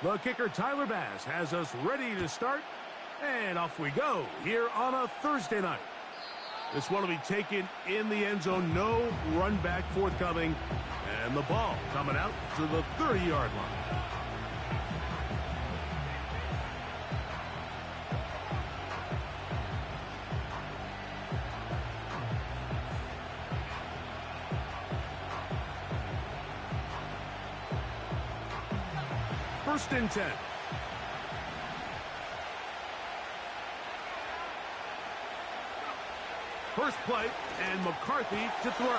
The kicker, Tyler Bass, has us ready to start, and off we go here on a Thursday night. This one will be taken in the end zone, no run back forthcoming, and the ball coming out to the 30-yard line. First and 10. First play, and McCarthy to throw.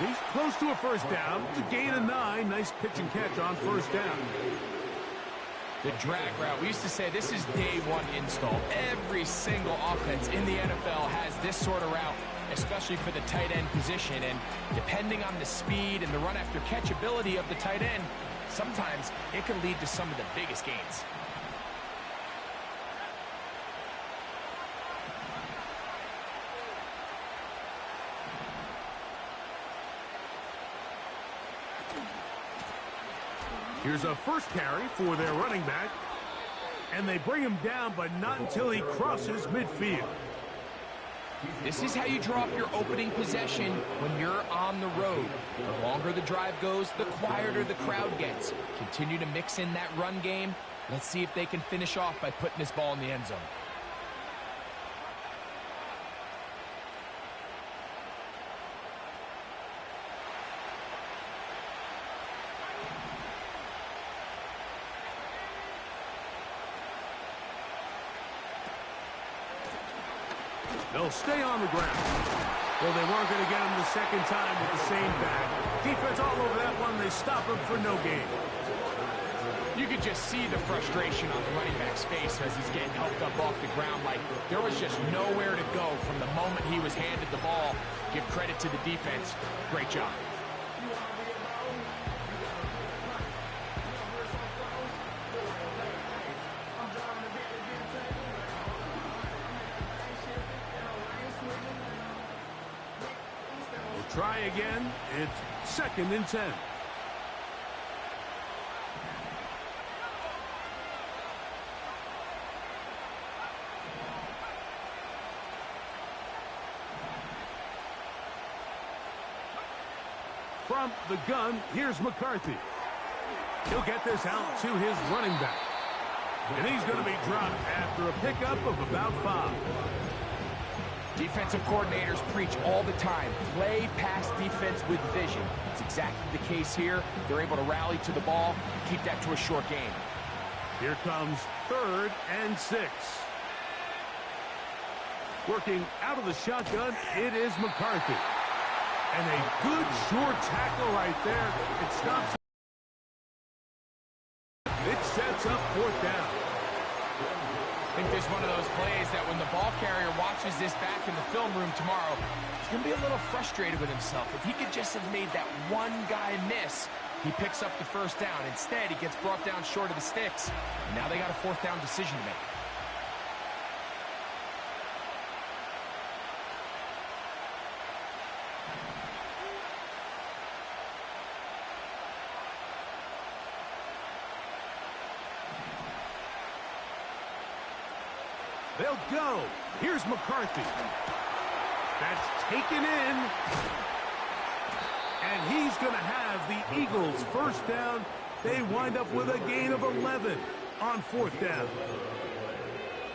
He's close to a first down to gain a 9. Nice pitch and catch on first down. The drag route. We used to say this is day one install. Every single offense in the NFL has this sort of route, especially for the tight end position. And depending on the speed and the run after catch ability of the tight end, sometimes it can lead to some of the biggest gains. Here's a first carry for their running back, and they bring him down, but not until he crosses midfield. This is how you draw up your opening possession when you're on the road. The longer the drive goes, the quieter the crowd gets. Continue to mix in that run game. Let's see if they can finish off by putting this ball in the end zone. They'll stay on the ground. Well, they weren't going to get him the second time with the same back. Defense all over that one. They stop him for no gain. You could just see the frustration on the running back's face as he's getting helped up off the ground. Like there was just nowhere to go from the moment he was handed the ball. Give credit to the defense. Great job. Try again. It's second and 10. From the gun, here's McCarthy. He'll get this out to his running back. And he's going to be dropped after a pickup of about 5. Defensive coordinators preach all the time, play pass defense with vision. It's exactly the case here. They're able to rally to the ball, keep that to a short game. Here comes 3rd and 6. Working out of the shotgun, it is McCarthy. And a good short tackle right there. It stops. It sets up 4th down. I think there's one of those plays that when the ball carrier watches this back in the film room tomorrow, he's going to be a little frustrated with himself. If he could just have made that one guy miss, he picks up the first down. Instead, he gets brought down short of the sticks. And now they got a 4th down decision to make. They'll go. Here's McCarthy. That's taken in. And he's going to have the Eagles first down. They wind up with a gain of 11 on 4th down.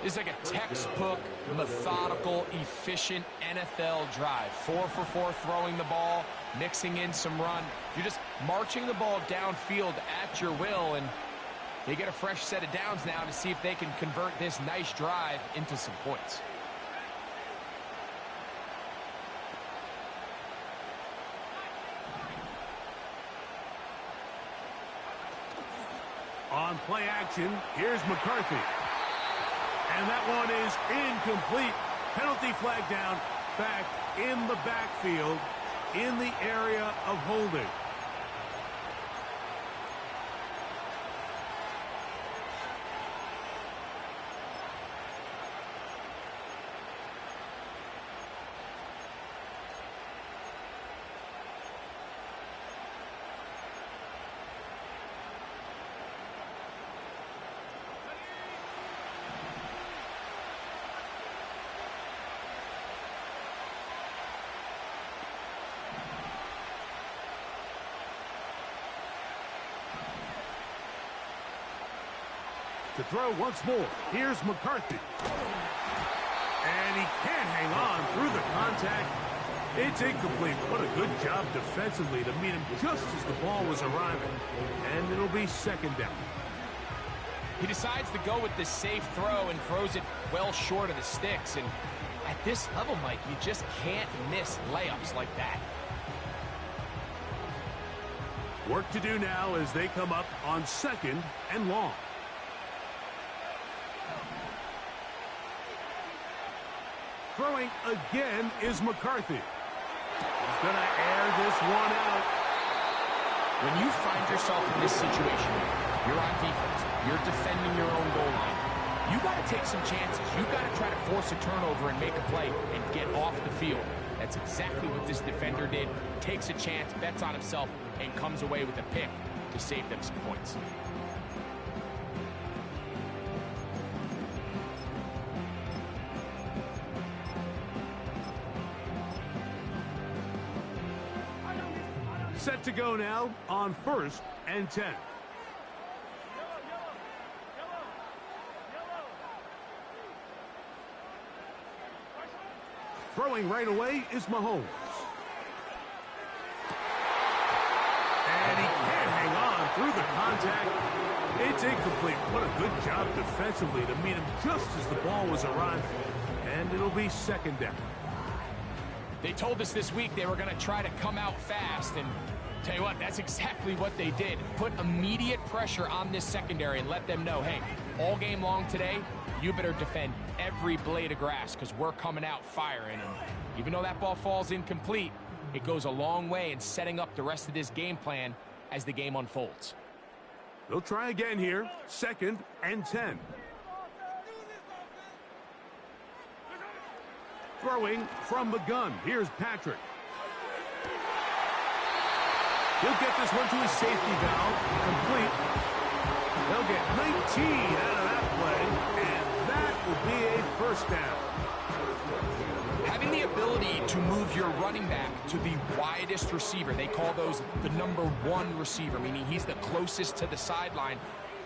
This is like a textbook, methodical, efficient NFL drive. 4 for 4 throwing the ball, mixing in some run. You're just marching the ball downfield at your will, and they get a fresh set of downs now to see if they can convert this nice drive into some points. On play action, here's McCarthy. And that one is incomplete. Penalty flag down, back in the backfield, in the area of holding. To throw once more. Here's McCarthy. And he can't hang on through the contact. It's incomplete. What a good job defensively to meet him just as the ball was arriving. And it'll be second down. He decides to go with the safe throw and throws it well short of the sticks. And at this level, Mike, you just can't miss layups like that. Work to do now as they come up on second and long. Throwing again is McCarthy. He's going to air this one out. When you find yourself in this situation, you're on defense, you're defending your own goal line, you got to take some chances. You got to try to force a turnover and make a play and get off the field. That's exactly what this defender did. Takes a chance, bets on himself, and comes away with a pick to save them some points. Set to go now on first and 10. Throwing right away is Mahomes. And he can't hang on through the contact. It's incomplete. What a good job defensively to meet him just as the ball was arriving. And it'll be second down. They told us this week they were going to try to come out fast, and tell you what, that's exactly what they did. Put immediate pressure on this secondary and let them know, hey, all game long today, you better defend every blade of grass because we're coming out firing. And even though that ball falls incomplete, it goes a long way in setting up the rest of this game plan as the game unfolds. They'll try again here, second and 10. Throwing from the gun. Here's Patrick. He'll get this one to his safety valve. Complete. They'll get 19 out of that play, and that will be a first down. Having the ability to move your running back to the widest receiver, they call those the number one receiver, meaning he's the closest to the sideline,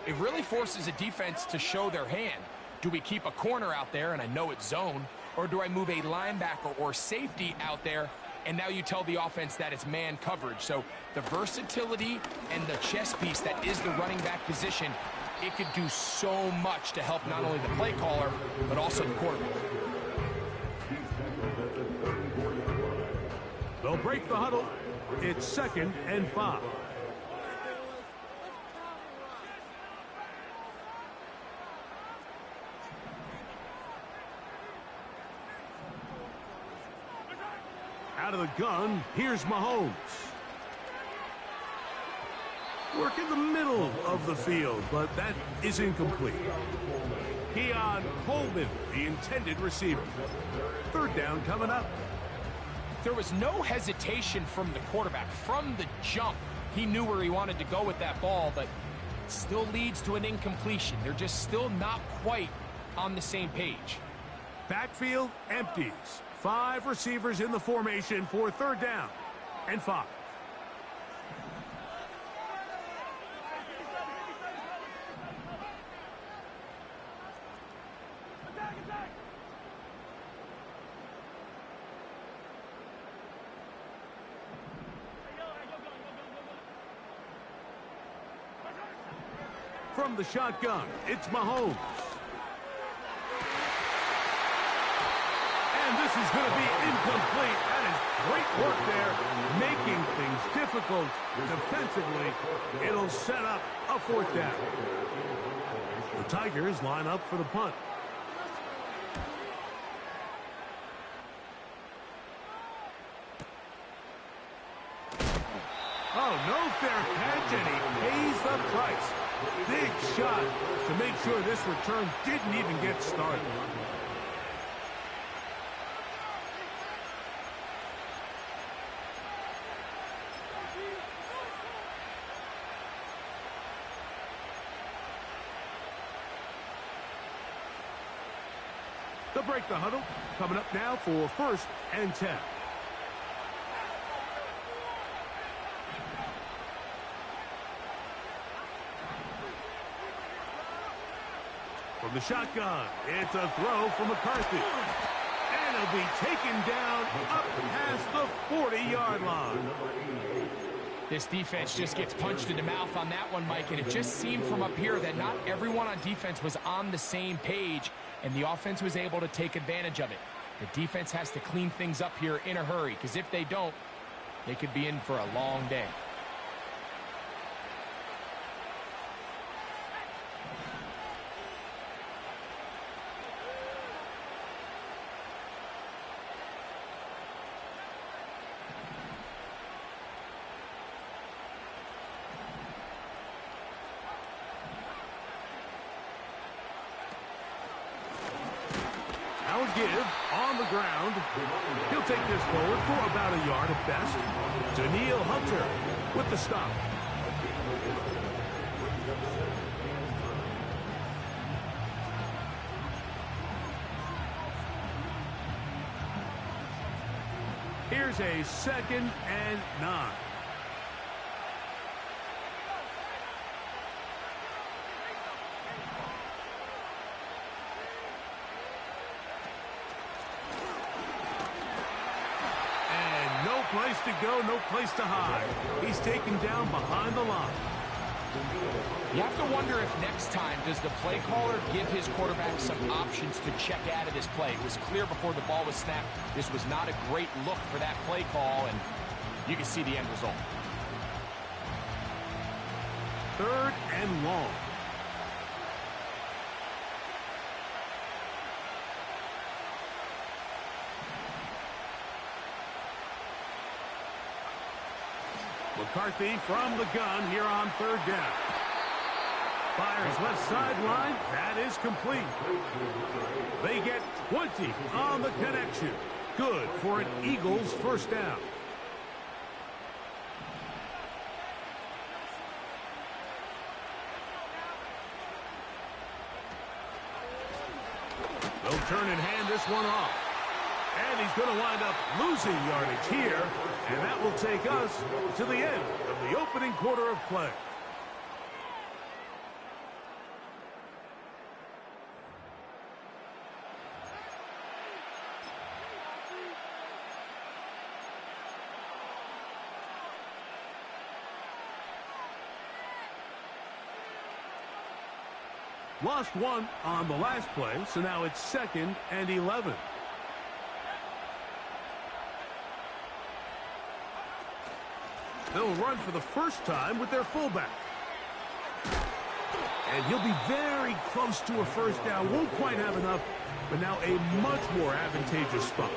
it really forces a defense to show their hand. Do we keep a corner out there, and I know it's zone, or do I move a linebacker or safety out there, and now you tell the offense that it's man coverage? So the versatility and the chess piece that is the running back position, it could do so much to help not only the play caller, but also the quarterback. They'll break the huddle. It's second and 5. Out of the gun, here's Mahomes. Work in the middle of the field, but that is incomplete. Keon Coleman, the intended receiver. Third down coming up. There was no hesitation from the quarterback. From the jump, he knew where he wanted to go with that ball, but it still leads to an incompletion. They're just still not quite on the same page. Backfield empties. 5 receivers in the formation for third down and 5. From the shotgun, it's Mahomes. And this is going to be incomplete. That is great work there, making things difficult defensively. It'll set up a fourth down. The Tigers line up for the punt. Oh, no fair catch, and he pays the price. Big shot to make sure this return didn't even get started. They'll break the huddle. Coming up now for first and 10. From the shotgun, it's a throw from McCarthy. And it'll be taken down up past the 40-yard line. This defense just gets punched in the mouth on that one, Mike, and it just seemed from up here that not everyone on defense was on the same page, and the offense was able to take advantage of it. The defense has to clean things up here in a hurry, because if they don't, they could be in for a long day. Give on the ground. He'll take this forward for about a yard at best. Daniil Hunter with the stop. Here's a 2nd and 9. Place to go, no place to hide. He's taken down behind the line. You have to wonder if next time does the play caller give his quarterback some options to check out of this play. It was clear before the ball was snapped this was not a great look for that play call, and you can see the end result. 3rd and long. McCarthy from the gun here on 3rd down. Fires left sideline. That is complete. They get 20 on the connection. Good for an Eagles 1st down. They'll turn and hand this one off. And he's going to wind up losing yardage here. And that will take us to the end of the opening quarter of play. Lost one on the last play, so now it's 2nd and 11. They'll run for the first time with their fullback. And he'll be very close to a 1st down. Won't quite have enough, but now a much more advantageous spot.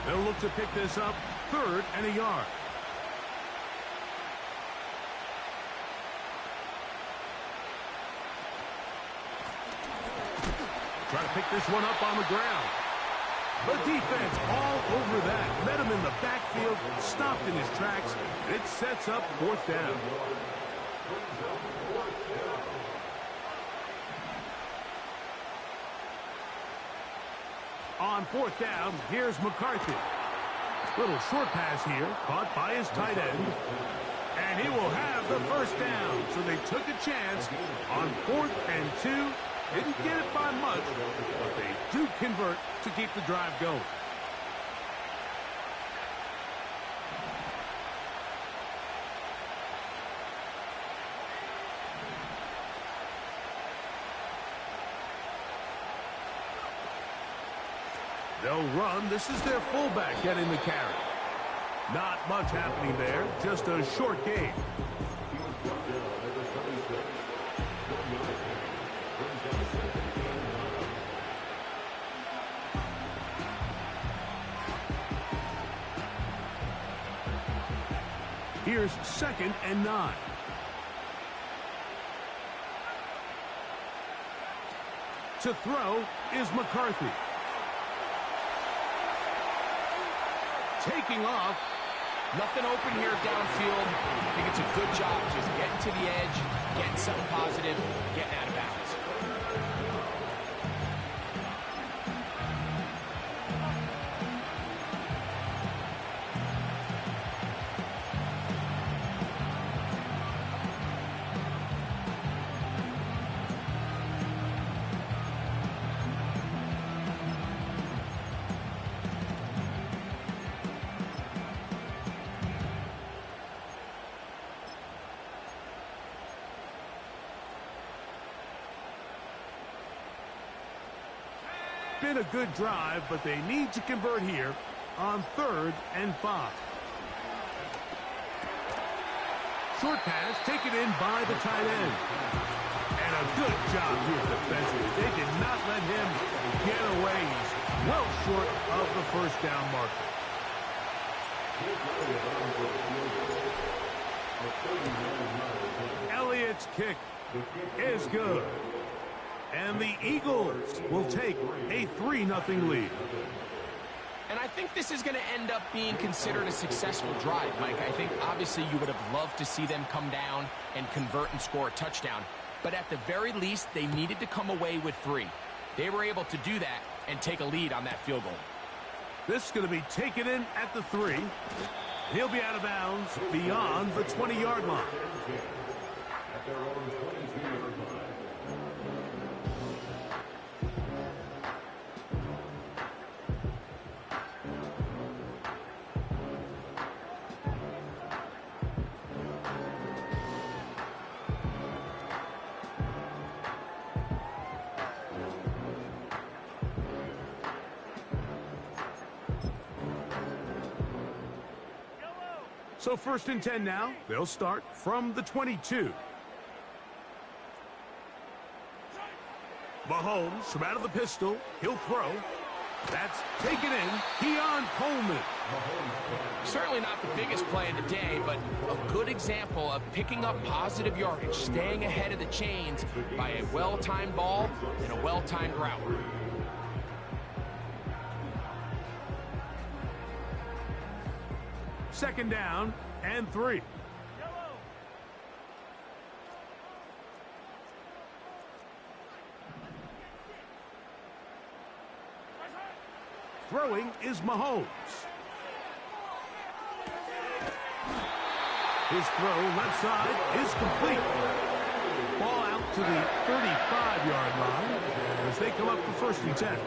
They'll look to pick this up 3rd and a yard. Try to pick this one up on the ground. The defense all over that. Met him in the backfield, stopped in his tracks, and it sets up 4th down. On 4th down, here's McCarthy. Little short pass here, caught by his tight end. And he will have the 1st down. So they took a chance on 4th and 2. Didn't get it by much, but they do convert to keep the drive going. They'll run. This is their fullback getting the carry. Not much happening there, just a short gain. Here's 2nd and 9. To throw is McCarthy. Taking off. Nothing open here downfield. I think it's a good job just getting to the edge, getting something positive, getting out of bounds. Been a good drive, but they need to convert here on 3rd and 5. Short pass taken in by the tight end. And a good job here defensively. They did not let him get away. He's well short of the first down marker. Elliott's kick is good. And the Eagles will take a 3-0 lead. And I think this is going to end up being considered a successful drive, Mike. I think obviously you would have loved to see them come down and convert and score a touchdown. But at the very least, they needed to come away with 3. They were able to do that and take a lead on that field goal. This is going to be taken in at the 3. He'll be out of bounds beyond the 20-yard line. So 1st and 10 now. They'll start from the 22. Mahomes from out of the pistol. He'll throw. That's taken in. Keon Coleman. Certainly not the biggest play of the day, but a good example of picking up positive yardage, staying ahead of the chains by a well-timed ball and a well-timed route. Second down and 3. Throwing is Mahomes. His throw left side is complete. Ball out to the 35-yard line as they come up for 1st and 10.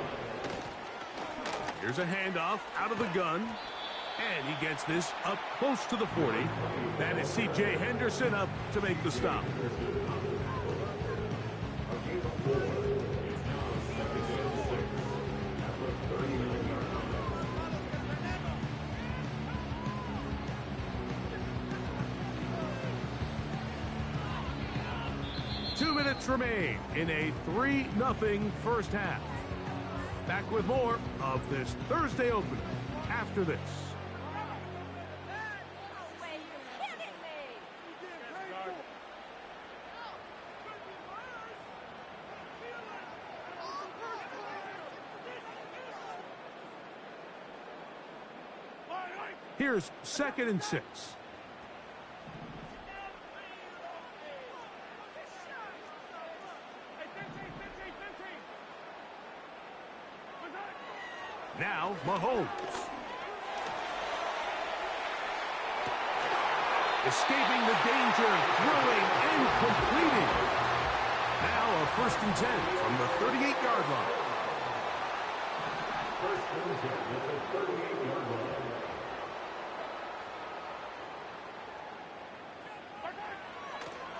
Here's a handoff out of the gun. And he gets this up close to the 40. That is C.J. Henderson up to make the stop. Two minutes remain in a 3-0 first half. Back with more of this Thursday opener after this. Here's 2nd and 6. Now Mahomes. Escaping the danger, throwing and completing. Now a 1st and 10 from the 38-yard line.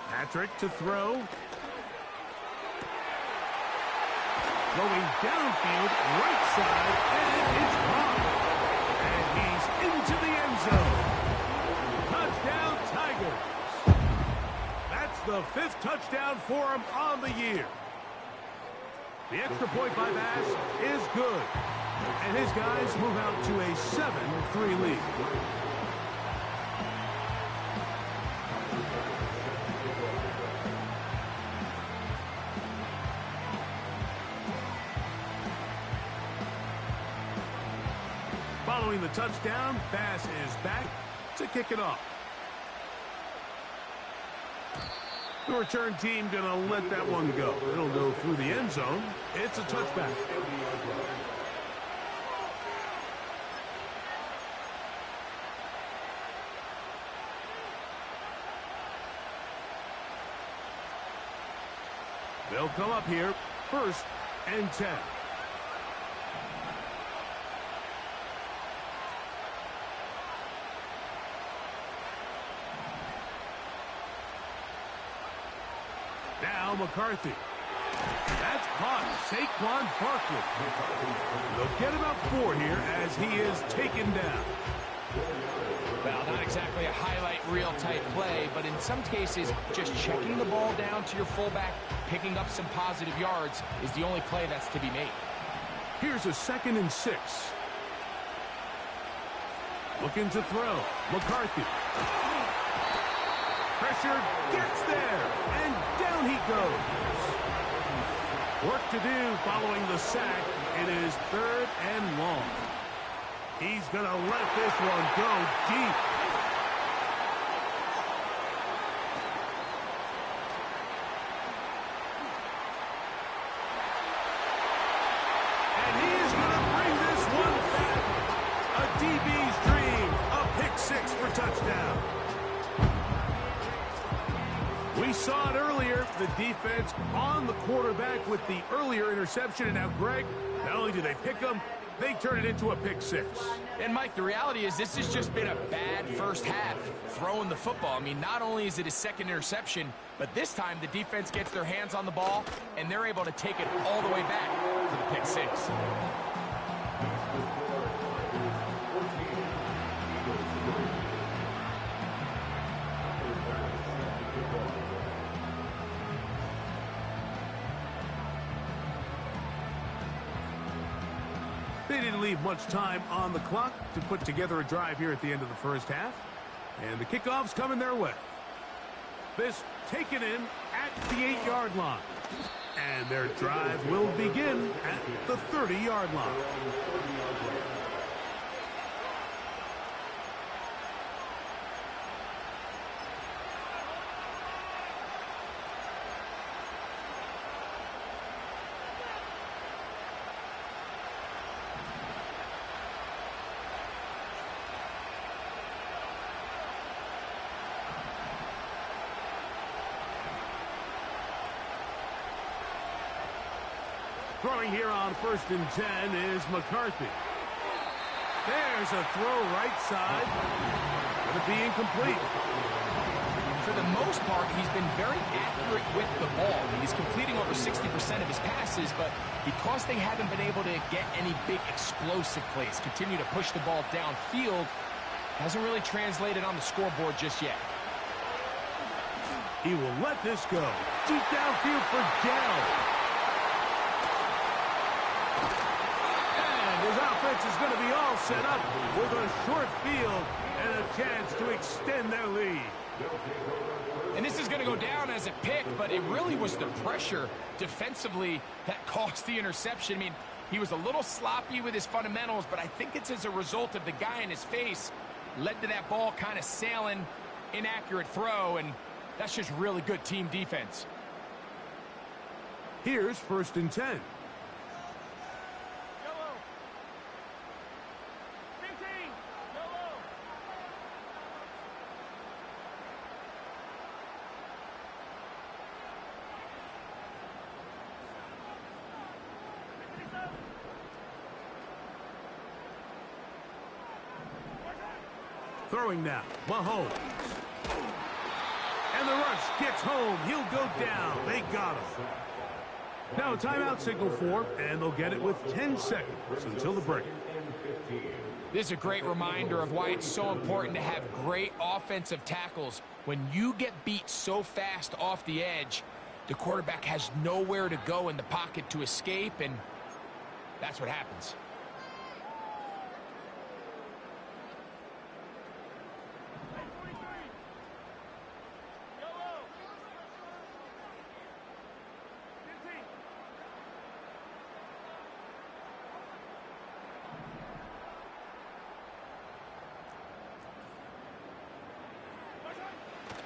Patrick to throw. Going downfield, right side, and it's caught. And he's into the end zone. Touchdown, Tigers. That's the 5th touchdown for him on the year. The extra point by Bass is good. And his guys move out to a 7-3 lead. Following the touchdown, Bass is back to kick it off. The return team going to let that one go. It'll go through the end zone. It's a touchback. They'll come up here, 1st and 10. Now McCarthy. That's caught. Saquon Barkley. They'll get about 4 here as he is taken down. Well, not exactly a highlight reel type play, but in some cases, just checking the ball down to your fullback, picking up some positive yards is the only play that's to be made. Here's a 2nd and 6. Looking to throw. McCarthy. Pressure gets there, and down he goes. Work to do following the sack. It is 3rd and long. He's going to let this one go deep. And he is going to bring this one back. A DB's dream. A pick 6 for touchdown. We saw it earlier. The defense on the quarterback with the earlier interception. And now, Greg, not only do they pick him, they turn it into a pick 6. And, Mike, the reality is this has just been a bad first half throwing the football. I mean, not only is it his 2nd interception, but this time the defense gets their hands on the ball, and they're able to take it all the way back for the pick 6. They didn't leave much time on the clock to put together a drive here at the end of the first half. And the kickoff's coming their way. This taken in at the 8-yard line. And their drive will begin at the 30-yard line. Throwing here on 1st and 10 is McCarthy. There's a throw right side. Going to be incomplete. For the most part, he's been very accurate with the ball. He's completing over 60% of his passes, but because they haven't been able to get any big explosive plays, continue to push the ball downfield, hasn't really translated on the scoreboard just yet. He will let this go. Deep downfield for Dell. His offense is going to be all set up with a short field and a chance to extend their lead. And this is going to go down as a pick, but it really was the pressure defensively that caused the interception. I mean, he was a little sloppy with his fundamentals, but I think it's as a result of the guy in his face led to that ball kind of sailing, inaccurate throw, and that's just really good team defense. Here's 1st and 10. Throwing now, Mahomes. And the rush gets home. He'll go down. They got him. Now a timeout signal for, and they'll get it with 10 seconds until the break. This is a great reminder of why it's so important to have great offensive tackles. When you get beat so fast off the edge, the quarterback has nowhere to go in the pocket to escape, and that's what happens.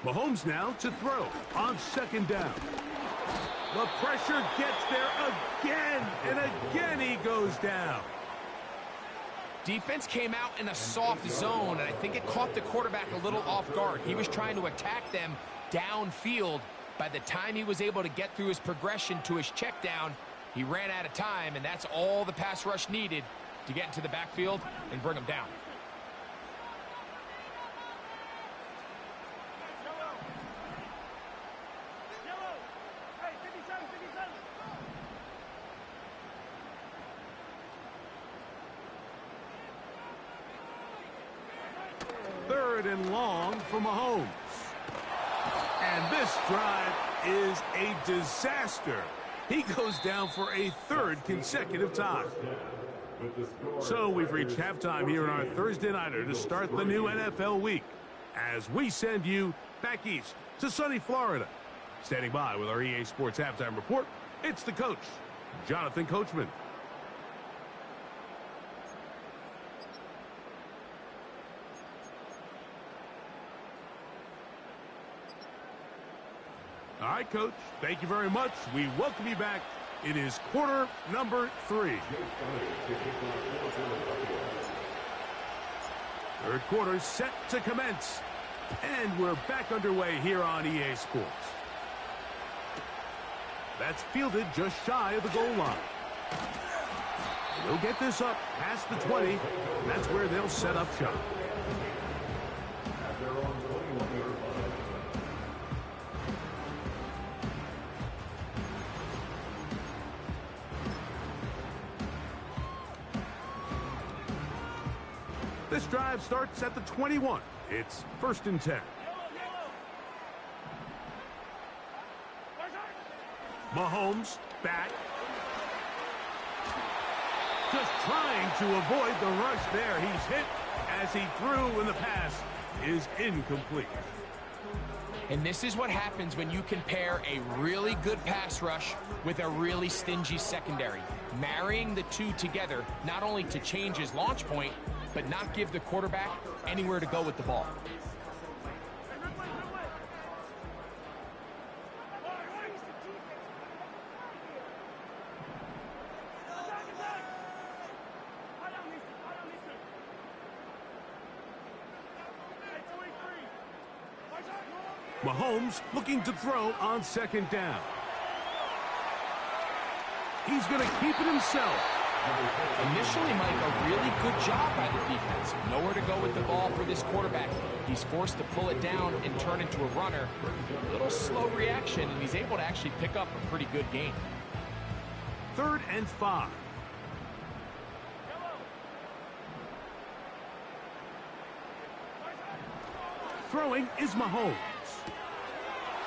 Mahomes now to throw on second down. The pressure gets there again, and again he goes down. Defense came out in a soft zone, and I think it caught the quarterback a little off guard. He was trying to attack them downfield. By the time he was able to get through his progression to his check down, he ran out of time, and that's all the pass rush needed to get into the backfield and bring him down. Third and long for Mahomes. And this drive is a disaster. He goes down for a third consecutive time. So we've reached halftime here in our Thursday Nighter to start the new NFL week as we send you back east to sunny Florida. Standing by with our EA Sports Halftime Report, it's the coach, Jonathan Coachman. All right, Coach, thank you very much. We welcome you back. It is quarter number 3. Third quarter set to commence. And we're back underway here on EA Sports. That's fielded just shy of the goal line. They'll get this up past the 20, and that's where they'll set up shop. This drive starts at the 21. It's 1st and 10. Mahomes back. Just trying to avoid the rush there. He's hit as he threw, and the pass is incomplete. And this is what happens when you compare a really good pass rush with a really stingy secondary. Marrying the two together, not only to change his launch point, but not give the quarterback anywhere to go with the ball. Mahomes looking to throw on second down. He's going to keep it himself. Initially, Mike, a really good job by the defense. Nowhere to go with the ball for this quarterback. He's forced to pull it down and turn into a runner. A little slow reaction, and he's able to actually pick up a pretty good gain. 3rd and 5. Throwing is Mahomes.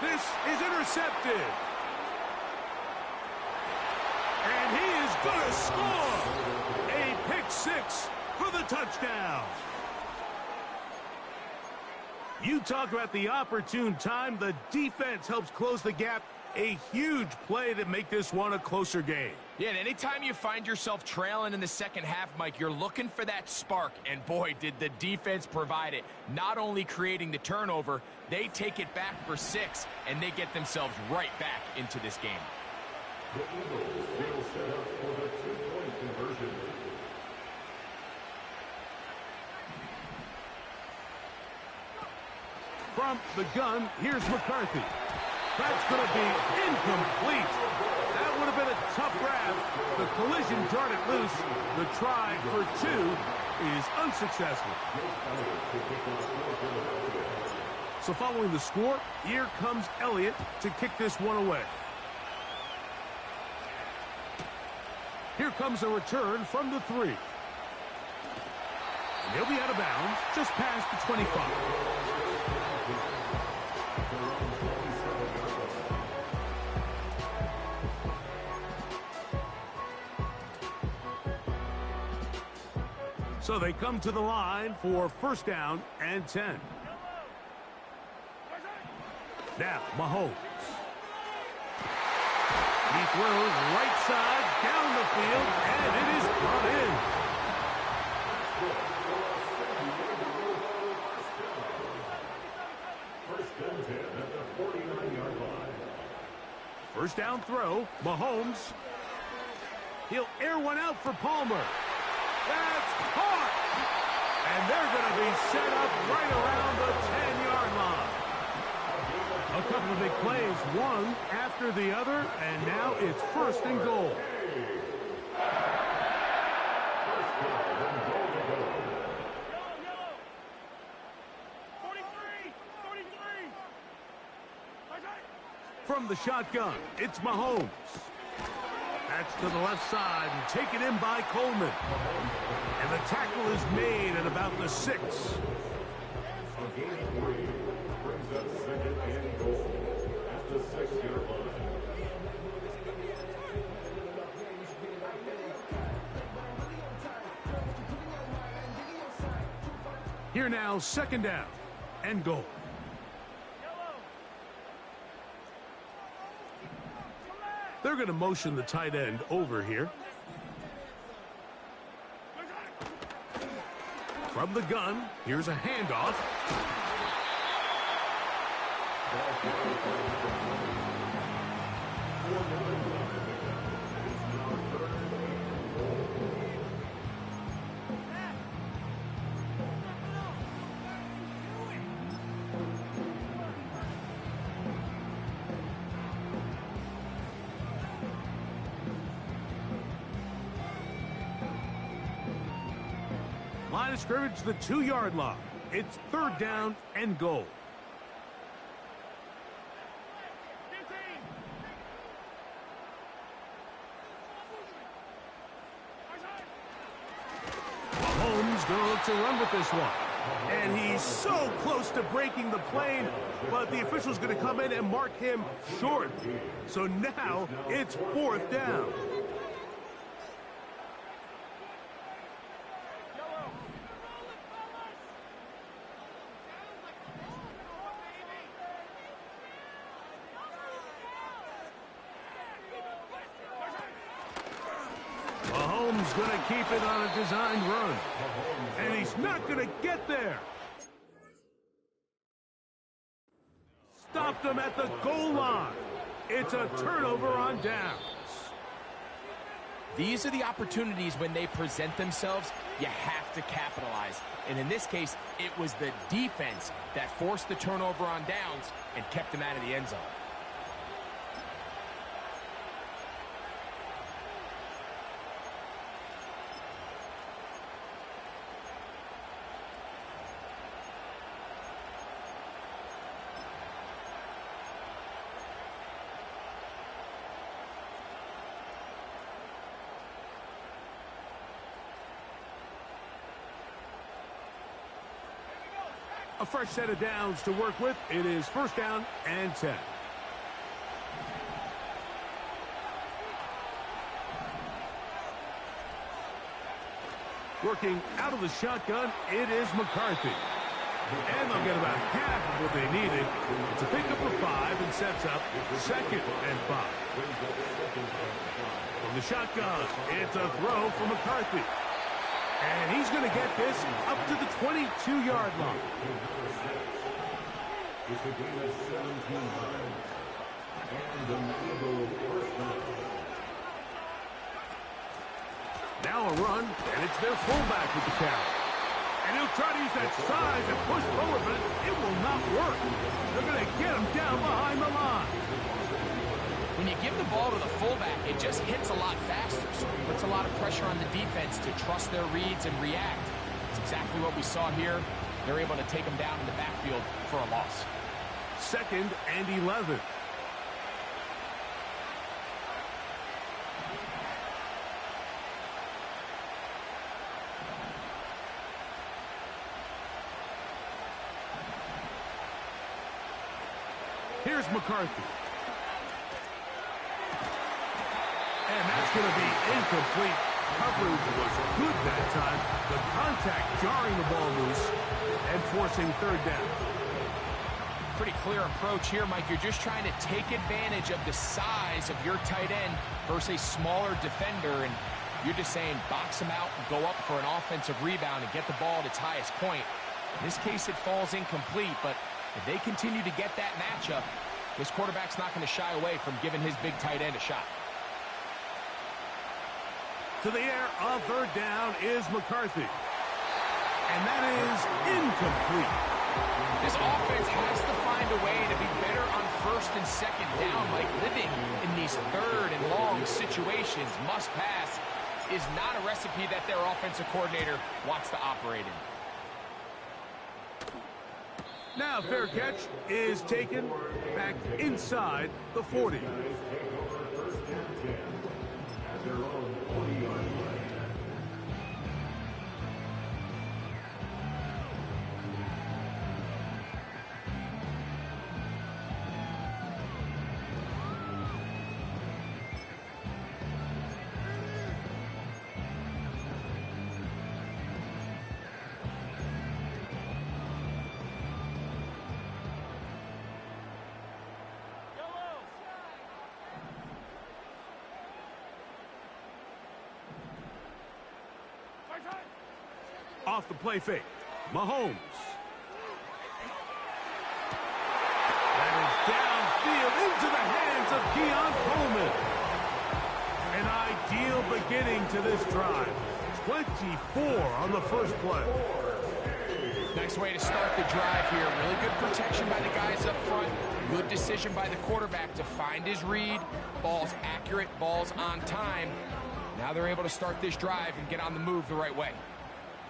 This is intercepted. And he is going to score. A pick 6 for the touchdown. You talk about the opportune time. The defense helps close the gap. A huge play to make this one a closer game. Yeah, and anytime you find yourself trailing in the second half, Mike, you're looking for that spark. And boy, did the defense provide it. Not only creating the turnover, they take it back for 6, and they get themselves right back into this game. The Eagles will set up for the 2-point conversion. From the gun, here's McCarthy. That's going to be incomplete. That would have been a tough grab. The collision darted loose. The try for 2 is unsuccessful. So following the score, here comes Elliott to kick this one away. Here comes a return from the 3. And he'll be out of bounds just past the 25. So they come to the line for 1st down and 10. Now, Mahomes. He throws right side down the field, and it is brought in. First and 10. First down throw, Mahomes. He'll air one out for Palmer. That's caught! And they're going to be set up right around the 10-yard line. A couple of big plays, one after the other, and now it's first and goal. From the shotgun, it's Mahomes. That's to the left side and taken in by Coleman. And the tackle is made at about the 6. A gain of 3 brings up second and goal at the 6-yard line. Here now, second down and goal. They're going to motion the tight end over here. From the gun, here's a handoff. Line of scrimmage, the 2-yard line. It's third down and goal. Mahomes going to look to run with this one. And he's so close to breaking the plane, but the official's going to come in and mark him short. So now it's fourth down. Mahomes going to keep it on a designed run. And he's not going to get there. Stopped him at the goal line. It's a turnover on downs. These are the opportunities when they present themselves, you have to capitalize. And in this case, it was the defense that forced the turnover on downs and kept them out of the end zone. A fresh set of downs to work with. It is first down and 10. Working out of the shotgun, it is McCarthy. And they'll get about half of what they needed. It's a pickup of 5 and sets up second and 5. From the shotgun, it's a throw for McCarthy. And he's going to get this up to the 22-yard line. It's a gain of 17 yards. And an Eagle first down. Now a run, and it's their fullback with the carry. And he'll try to use that size and push forward, but it will not work. They're going to get him down behind the line. When you give the ball to the fullback, it just hits a lot faster, so it puts a lot of pressure on the defense to trust their reads and react. It's exactly what we saw here. They're able to take him down in the backfield for a loss. Second and 11. Here's McCarthy. And that's going to be incomplete. Coverage was good that time. The contact jarring the ball loose and forcing third down. Pretty clear approach here, Mike. You're just trying to take advantage of the size of your tight end versus a smaller defender, and you're just saying box him out and go up for an offensive rebound and get the ball at its highest point. In this case, it falls incomplete, but if they continue to get that matchup, This quarterback's not going to shy away from giving his big tight end a shot. To the air on third down is McCarthy. And that is incomplete. This offense has to find a way to be better on first and second down, like living in these third and long situations. Must pass is not a recipe that their offensive coordinator wants to operate in. Now fair catch is taken back inside the 40. Off the play fake, Mahomes. That is downfield into the hands of Keon Coleman. An ideal beginning to this drive. 24 on the first play. Nice way to start the drive here. Really good protection by the guys up front. Good decision by the quarterback to find his read. Ball's accurate, ball's on time. Now they're able to start this drive and get on the move the right way.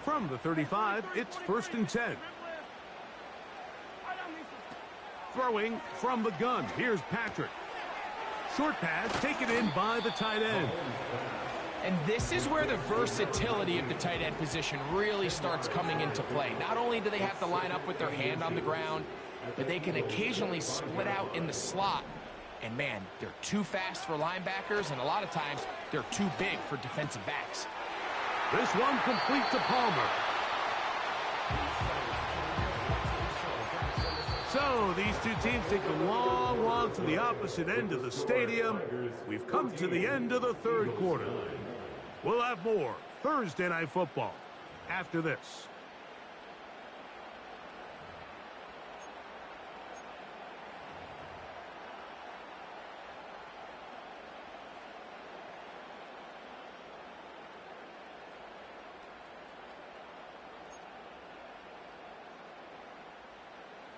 From the 35, it's 1st and 10. Throwing from the gun. Here's Patrick. Short pass taken in by the tight end. And this is where the versatility of the tight end position really starts coming into play. Not only do they have to line up with their hand on the ground, but they can occasionally split out in the slot. And man, they're too fast for linebackers, and a lot of times they're too big for defensive backs. This one complete to Palmer. So these two teams take a long walk to the opposite end of the stadium. We've come to the end of the third quarter. We'll have more Thursday Night Football after this.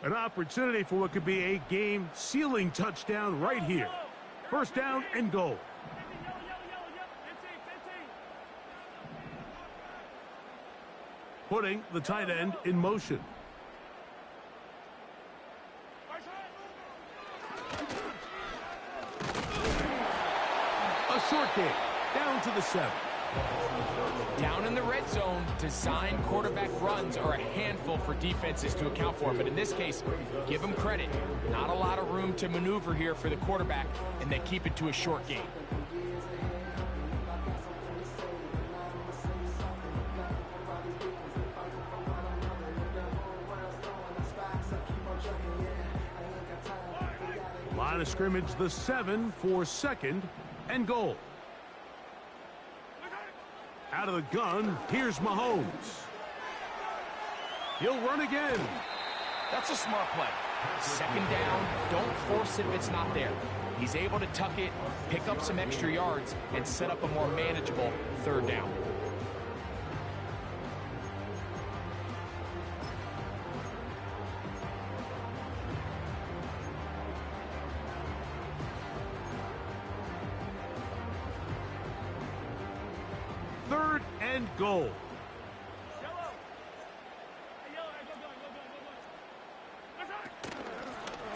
An opportunity for what could be a game-sealing touchdown right here. First down and goal. Putting the tight end in motion. A short game, down to the 7. Down in the red zone, design quarterback runs are a handful for defenses to account for. But in this case, give them credit. Not a lot of room to maneuver here for the quarterback, and they keep it to a short game. Line of scrimmage, the 7 for 2nd and goal. Out of the gun, here's Mahomes. He'll run again. That's a smart play. 2nd down, don't force it if it's not there. He's able to tuck it, pick up some extra yards, and set up a more manageable 3rd down. And goal.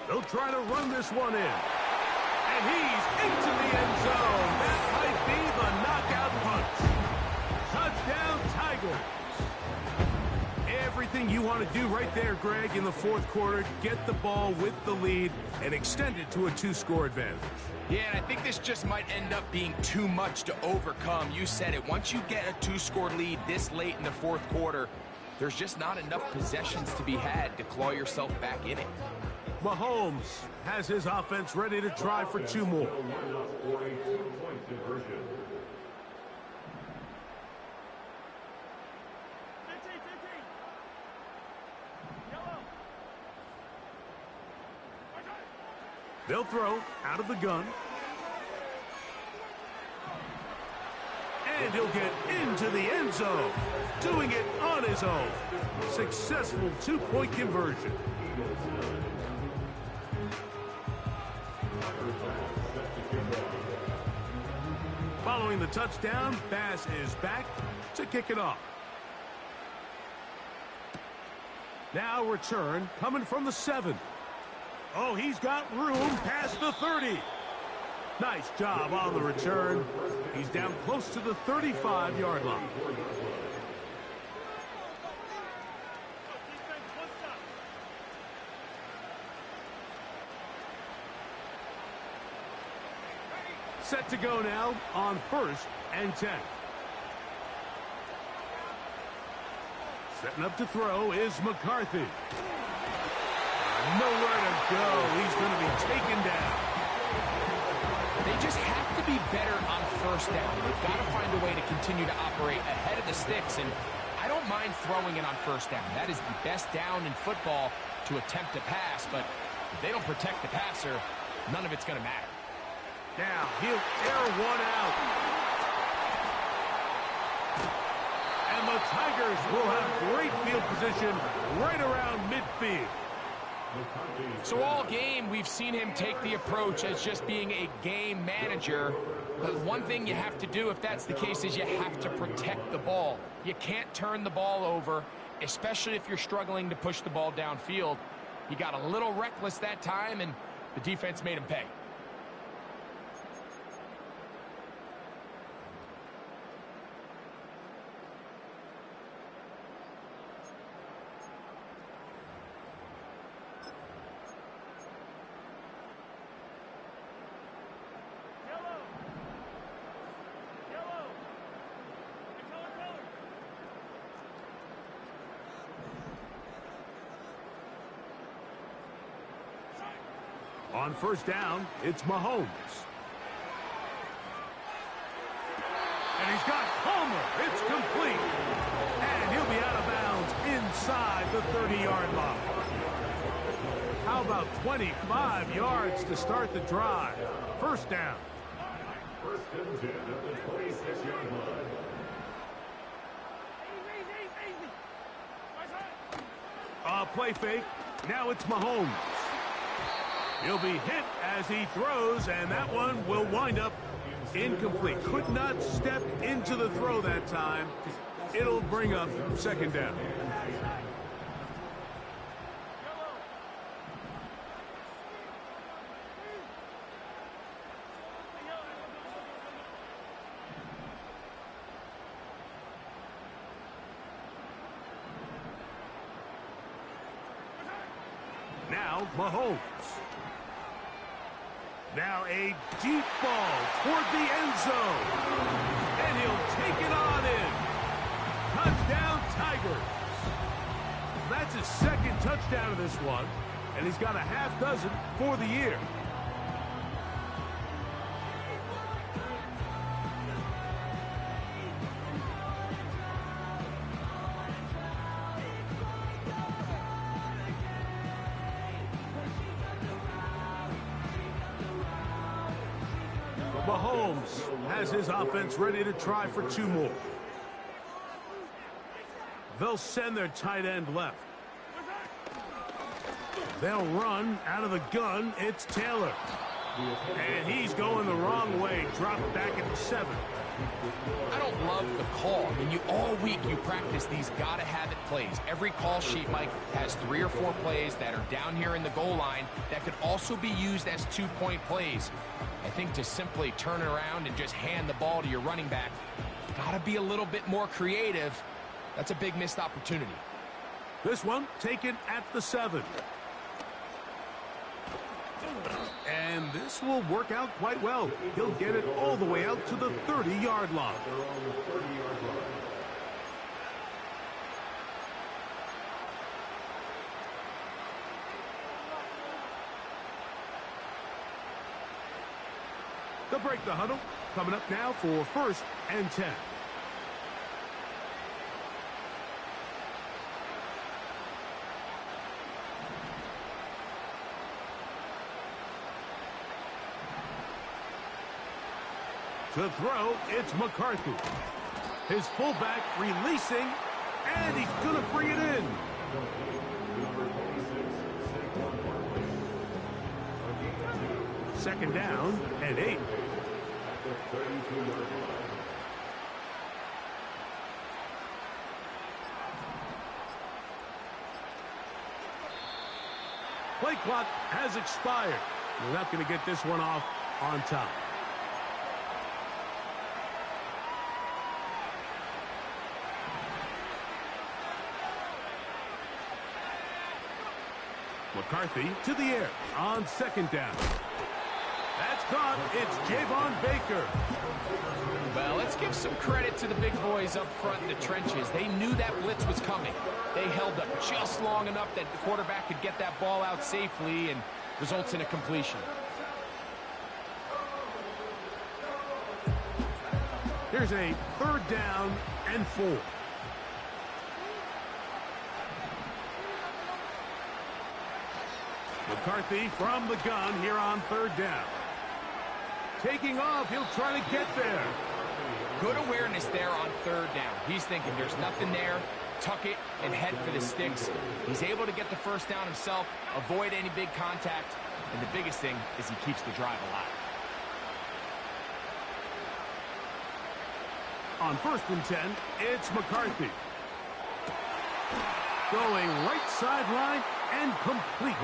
They'll try to run this one in. And he's into the end zone. That might be the knockout punch. Touchdown, Tigers. Everything you want to do right there, Greg, in the 4th quarter. Get the ball with the lead and extend it to a 2-score advantage. Yeah, and I think this just might end up being too much to overcome. You said it. Once you get a 2-score lead this late in the 4th quarter, there's just not enough possessions to be had to claw yourself back in it. Mahomes has his offense ready to try for 2 more. They'll throw out of the gun. And he'll get into the end zone, doing it on his own. Successful two-point conversion. Following the touchdown, Bass is back to kick it off. Now return coming from the 7. Oh, he's got room past the 30. Nice job on the return. He's down close to the 35-yard line. Set to go now on 1st and 10. Setting up to throw is McCarthy. Nowhere to go. He's going to be taken down. They just have to be better on 1st down. They've got to find a way to continue to operate ahead of the sticks, and I don't mind throwing it on 1st down. That is the best down in football to attempt to pass, but if they don't protect the passer, none of it's going to matter. Now, he'll air one out. And the Tigers will have great field position right around midfield. So all game, we've seen him take the approach as just being a game manager. But one thing you have to do if that's the case is you have to protect the ball. You can't turn the ball over, especially if you're struggling to push the ball downfield. He got a little reckless that time, and the defense made him pay. On 1st down, it's Mahomes. And he's got Palmer. It's complete. And he'll be out of bounds inside the 30-yard line. How about 25 yards to start the drive? 1st down. 1st and 10 at the 26-yard line. Play fake. Now it's Mahomes. He'll be hit as he throws, and that one will wind up incomplete. Could not step into the throw that time. It'll bring up 2nd down. Now Mahomes. Now a deep ball toward the end zone. And he'll take it on in. Touchdown, Tigers. That's his 2nd touchdown of this one. And he's got a half dozen for the year. Mahomes has his offense ready to try for 2 more. They'll send their tight end left. They'll run out of the gun. It's Taylor. And he's going the wrong way. Dropped back at the 7. I don't love the call. I mean, all week you practice these gotta-have-it plays. Every call sheet, Mike, has 3 or 4 plays that are down here in the goal line that could also be used as 2-point plays. I think to simply turn it around and just hand the ball to your running back, gotta be a little bit more creative. That's a big missed opportunity. This one taken at the 7. And this will work out quite well. He'll get it all the way out to the 30-yard line. They'll break the huddle. Coming up now for 1st and 10. To throw, it's McCarthy. His fullback releasing, and he's going to bring it in. Second down and 8. Play clock has expired. We're not going to get this one off on time. McCarthy to the air on second down. That's caught. It's Javon Baker. Well, let's give some credit to the big boys up front in the trenches. They knew that blitz was coming. They held up just long enough that the quarterback could get that ball out safely and results in a completion. Here's a third down and 4. McCarthy from the gun here on third down. Taking off, he'll try to get there. Good awareness there on third down. He's thinking there's nothing there. Tuck it and head for the sticks. He's able to get the first down himself, avoid any big contact, and the biggest thing is he keeps the drive alive. On 1st and 10, it's McCarthy. Going right sideline and complete.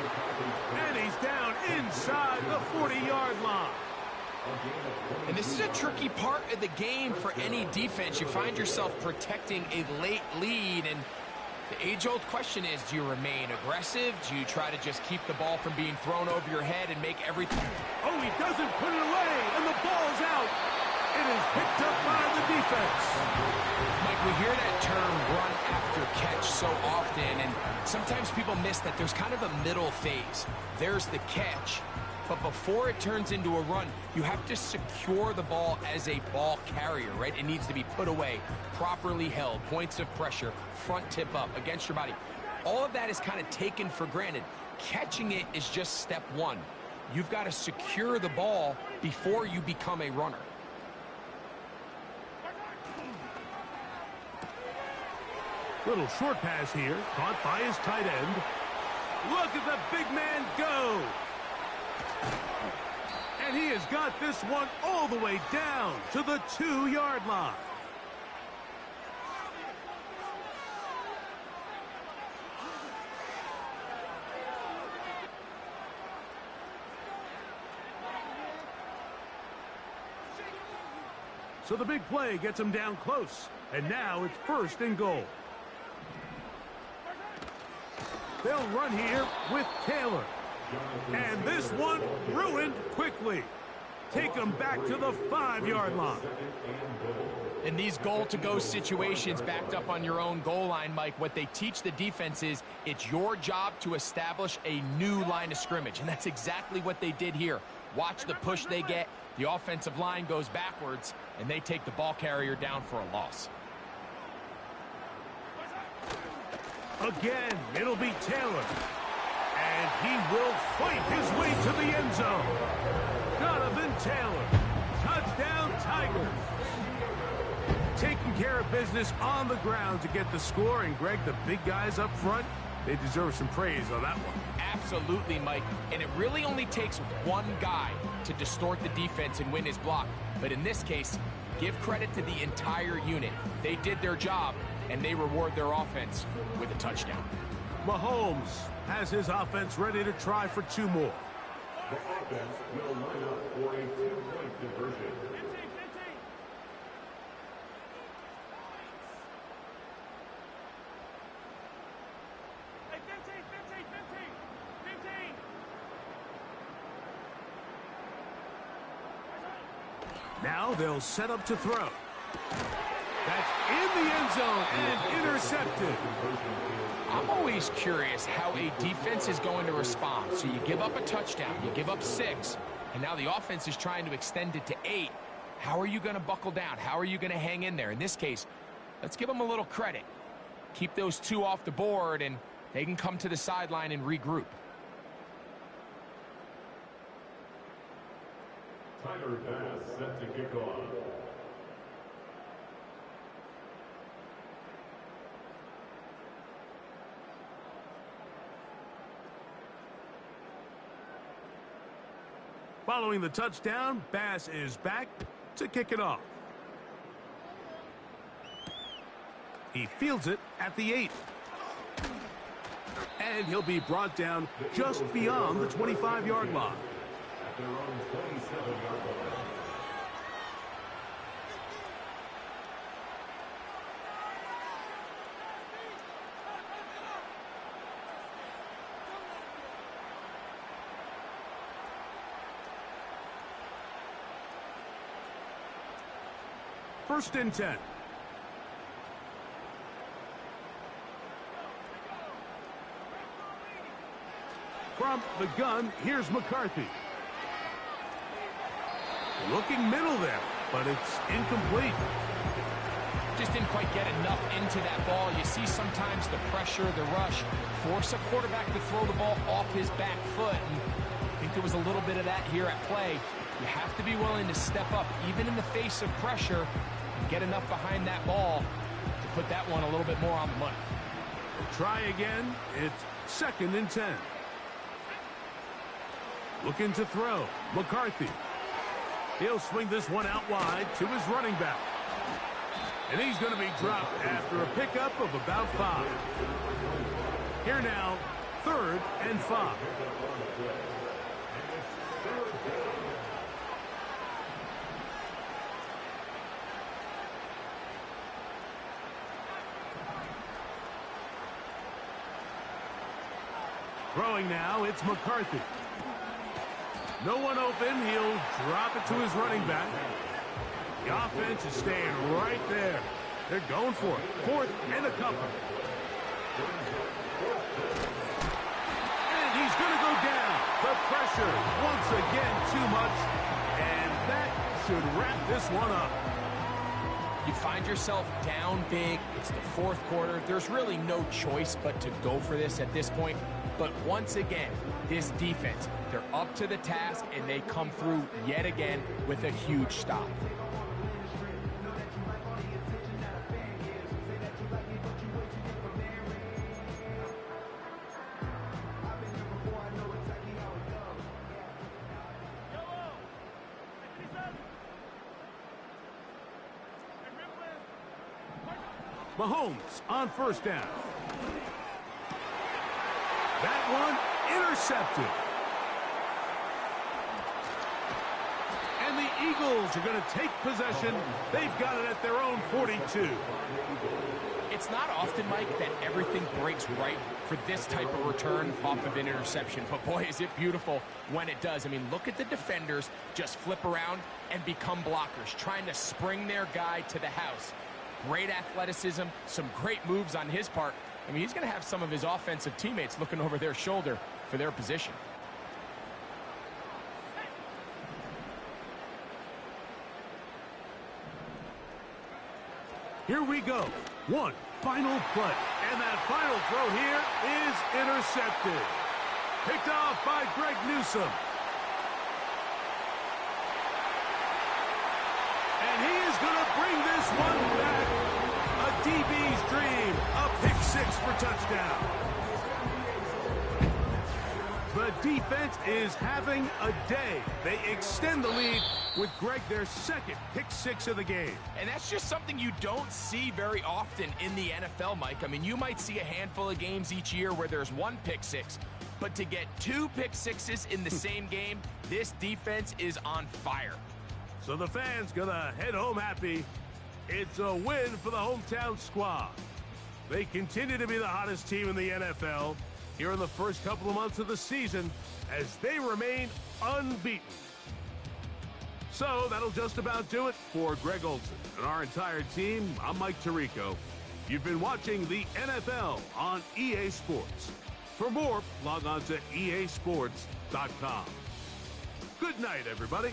And he's down inside the 40-yard line. And this is a tricky part of the game for any defense. You find yourself protecting a late lead, and the age-old question is, do you remain aggressive? Do you try to just keep the ball from being thrown over your head and make everything? Oh, he doesn't put it away, and the ball's out. It is picked up by the defense. Mike, we hear that term run after catch so often, and sometimes people miss that there's kind of a middle phase. There's the catch, but before it turns into a run, you have to secure the ball as a ball carrier, right? It needs to be put away, properly held, points of pressure, front tip up against your body. All of that is kind of taken for granted. Catching it is just step one. You've got to secure the ball before you become a runner. Little short pass here, caught by his tight end. Look at the big man go. And he has got this one all the way down to the 2-yard line. So the big play gets him down close. And now it's 1st and goal. They'll run here with Taylor. And this one ruined quickly. Take them back to the 5-yard line. In these goal-to-go situations backed up on your own goal line, Mike, what they teach the defense is it's your job to establish a new line of scrimmage. And that's exactly what they did here. Watch the push they get. The offensive line goes backwards, and they take the ball carrier down for a loss. Again, it'll be Taylor. And he will fight his way to the end zone. Jonathan Taylor. Touchdown, Tigers. Taking care of business on the ground to get the score. And, Greg, the big guys up front, they deserve some praise on that one. Absolutely, Mike. And it really only takes one guy to distort the defense and win his block. But in this case, give credit to the entire unit. They did their job, and they reward their offense with a touchdown. Mahomes has his offense ready to try for 2 more. The offense will line up for a 2-point conversion. Now they'll set up to throw. That's in the end zone and intercepted. I'm always curious how a defense is going to respond. So you give up a touchdown, you give up 6, and now the offense is trying to extend it to 8. How are you going to buckle down? How are you going to hang in there? In this case, let's give them a little credit. Keep those 2 off the board, and they can come to the sideline and regroup. Tyler Bass set to kick off. Following the touchdown, Bass is back to kick it off. He fields it at the 8. And he'll be brought down just beyond the 25-yard line. At their own 27-yard line. First and 10. From the gun, here's McCarthy. Looking middle there, but it's incomplete. Just didn't quite get enough into that ball. You see sometimes the pressure, the rush, force a quarterback to throw the ball off his back foot. And I think there was a little bit of that here at play. You have to be willing to step up, even in the face of pressure, and get enough behind that ball to put that one a little bit more on the money. Try again. It's second and 10. Looking to throw. McCarthy. He'll swing this one out wide to his running back. And he's going to be dropped after a pickup of about 5. Here now, third and 5. Throwing now, it's McCarthy. No one open. He'll drop it to his running back. The offense is staying right there. They're going for it. Fourth and a couple. And he's going to go down. The pressure once again too much. And that should wrap this one up. You find yourself down big. It's the fourth quarter. There's really no choice but to go for this at this point. But once again, this defense, they're up to the task, and they come through yet again with a huge stop. Mahomes on first down. That one intercepted. And the Eagles are going to take possession. They've got it at their own 42. It's not often, Mike, that everything breaks right for this type of return off of an interception. But boy, is it beautiful when it does. I mean, look at the defenders just flip around and become blockers, trying to spring their guy to the house. Great athleticism, some great moves on his part. I mean, he's going to have some of his offensive teammates looking over their shoulder for their position. Here we go. One final play. And that final throw here is intercepted. Picked off by Greg Newsome. And he is going to bring this one back. A DB's dream. A pick 6 for touchdown. The defense is having a day. They extend the lead with Greg their second pick 6 of the game. And that's just something you don't see very often in the NFL, Mike. I mean, you might see a handful of games each year where there's one pick 6. But to get 2 pick 6s in the same game, this defense is on fire. So the fans gonna head home happy. It's a win for the hometown squad. They continue to be the hottest team in the NFL here in the first couple of months of the season as they remain unbeaten. So that'll just about do it for Greg Olsen and our entire team. I'm Mike Tirico. You've been watching the NFL on EA Sports. For more, log on to easports.com. Good night, everybody.